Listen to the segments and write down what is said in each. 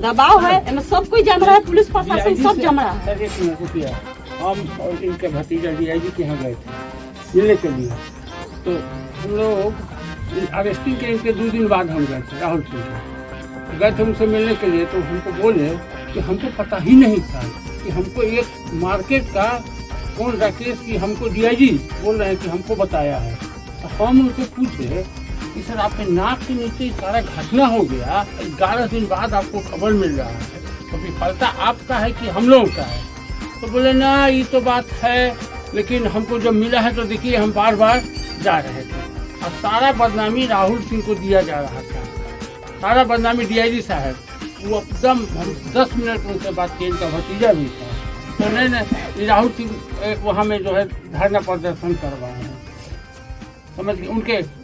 दबाव है, सब कोई जम रहा है, पुलिस प्रशासन सब जम रहा है। एक मिनट रुकिए, हम और इनके भतीजा डीआईजी के यहाँ गए थे मिलने के लिए, तो हम लोग अरेस्टिंग के इनके 2 दिन बाद हम गए थे, राहुल सिंह के गए थे उनसे मिलने के लिए। तो हमको बोले कि हमको पता ही नहीं था कि हमको एक मार्केट का कौन राकेश की हमको डीआईजी बोल रहे हैं कि हमको बताया है। तो हम उनसे पूछे कि सर आपके नाक के नीचे सारा घटना हो गया, 11 दिन बाद आपको खबर मिल रहा है, तो विफलता आपका है कि हम लोगों का है? तो बोले ना ये तो बात है, लेकिन हमको जब मिला है तो देखिए हम बार बार जा रहे थे और सारा बदनामी राहुल सिंह को दिया जा रहा था, सारा बदनामी डीआईजी साहब। वो एकदम हम 10 मिनट उनसे बात किए, इनका भतीजा भी था, तो नहीं राहुल सिंह वहाँ में जो है धरना प्रदर्शन करवाए हैं, समझ गए।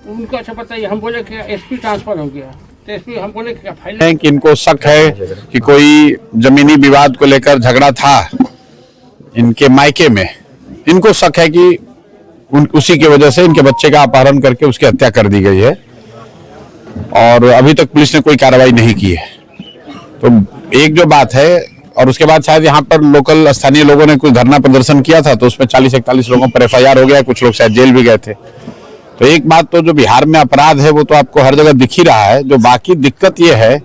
उनका अच्छा बताइए, हम बोले कि एसपी ट्रांसफर हो गया, तो एसपी हम बोले कि फाइल कि इनको शक है कि कोई जमीनी विवाद को लेकर झगड़ा था इनके मायके में, इनको शक है कि उसी की वजह से इनके बच्चे का अपहरण करके उसकी हत्या कर दी गई है और अभी तक पुलिस ने कोई कार्रवाई नहीं की है। तो एक जो बात है, और उसके बाद शायद यहाँ पर लोकल स्थानीय लोगों ने कुछ धरना प्रदर्शन किया था, तो उसमें 40-41 लोगों पर FIR हो गया, कुछ लोग शायद जेल भी गए थे। तो एक बात तो जो बिहार में अपराध है वो तो आपको हर जगह दिख ही रहा है। जो बाकी दिक्कत ये है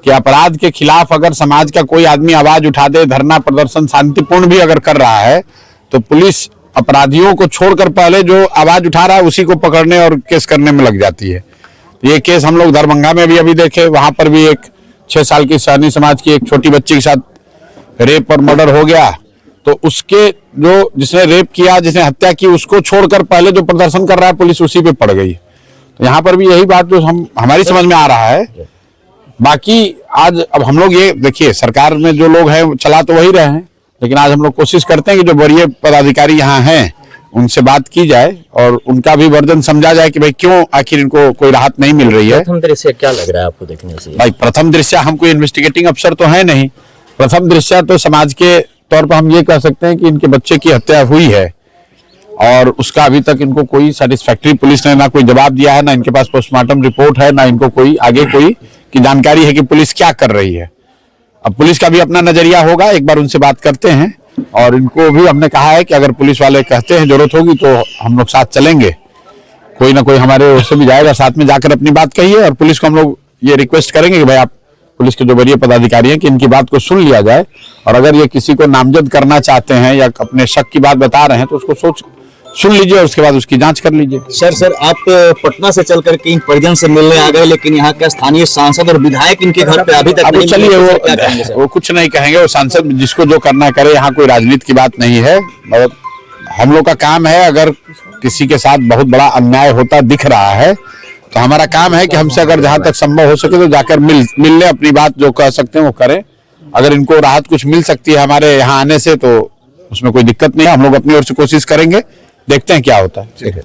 कि अपराध के खिलाफ अगर समाज का कोई आदमी आवाज उठा दे, धरना प्रदर्शन शांतिपूर्ण भी अगर कर रहा है, तो पुलिस अपराधियों को छोड़कर पहले जो आवाज उठा रहा है उसी को पकड़ने और केस करने में लग जाती है। ये केस हम लोग दरभंगा में भी अभी देखे, वहां पर भी एक 6 साल की सहनी समाज की एक छोटी बच्ची के साथ रेप और मर्डर हो गया, तो उसके जो जिसने रेप किया, जिसने हत्या की, उसको छोड़कर पहले जो प्रदर्शन कर रहा है पुलिस उसी पे पड़ गई। तो यहाँ पर भी यही बात जो हमारी समझ में आ रहा है। बाकी आज अब हम लोग ये देखिए, सरकार में जो लोग हैं चला तो वही रहे हैं, लेकिन आज हम लोग कोशिश करते हैं कि जो वरीय पदाधिकारी यहाँ हैं उनसे बात की जाए और उनका भी वर्जन समझा जाए कि भाई क्यों आखिर इनको कोई राहत नहीं मिल रही है। प्रथम दृश्य क्या लग रहा है आपको देखने से? भाई प्रथम दृश्य हम कोई इन्वेस्टिगेटिंग अफसर तो है नहीं, प्रथम दृश्य तो समाज के तौर पर हम ये कह सकते हैं कि इनके बच्चे की हत्या हुई है और उसका अभी तक इनको कोई सेटिस्फैक्टरी पुलिस ने ना कोई जवाब दिया है, ना इनके पास पोस्टमार्टम रिपोर्ट है, ना इनको कोई आगे कोई की जानकारी है कि पुलिस क्या कर रही है। अब पुलिस का भी अपना नजरिया होगा, एक बार उनसे बात करते हैं और इनको भी हमने कहा है कि अगर पुलिस वाले कहते हैं जरूरत होगी तो हम लोग साथ चलेंगे, कोई ना कोई हमारे ओर से भी जाएगा, साथ में जाकर अपनी बात कहिए। और पुलिस को हम लोग ये रिक्वेस्ट करेंगे कि भाई आप पुलिस के जो वरीय पदाधिकारी हैं कि इनकी बात को सुन लिया जाए, और अगर ये किसी को नामजद करना चाहते हैं या अपने शक की बात बता रहे हैं तो उसको सुन लीजिए और उसके बाद उसकी जांच कर लीजिए। सर आप पटना से चल करके इन परिजन से मिलने आ गए, लेकिन यहाँ के स्थानीय सांसद और विधायक इनके घर पे अभी तक नहीं चलिए वो कुछ नहीं कहेंगे, वो सांसद जिसको जो करना करे, यहाँ कोई राजनीति की बात नहीं है। और हम लोग का काम है, अगर किसी के साथ बहुत बड़ा अन्याय होता दिख रहा है तो हमारा काम है कि हमसे अगर जहां तक संभव हो सके तो जाकर मिल ले, अपनी बात जो कह सकते हैं वो करें। अगर इनको राहत कुछ मिल सकती है हमारे यहाँ आने से तो उसमें कोई दिक्कत नहीं है, हम लोग अपनी ओर से कोशिश करेंगे, देखते हैं क्या होता है। ठीक है।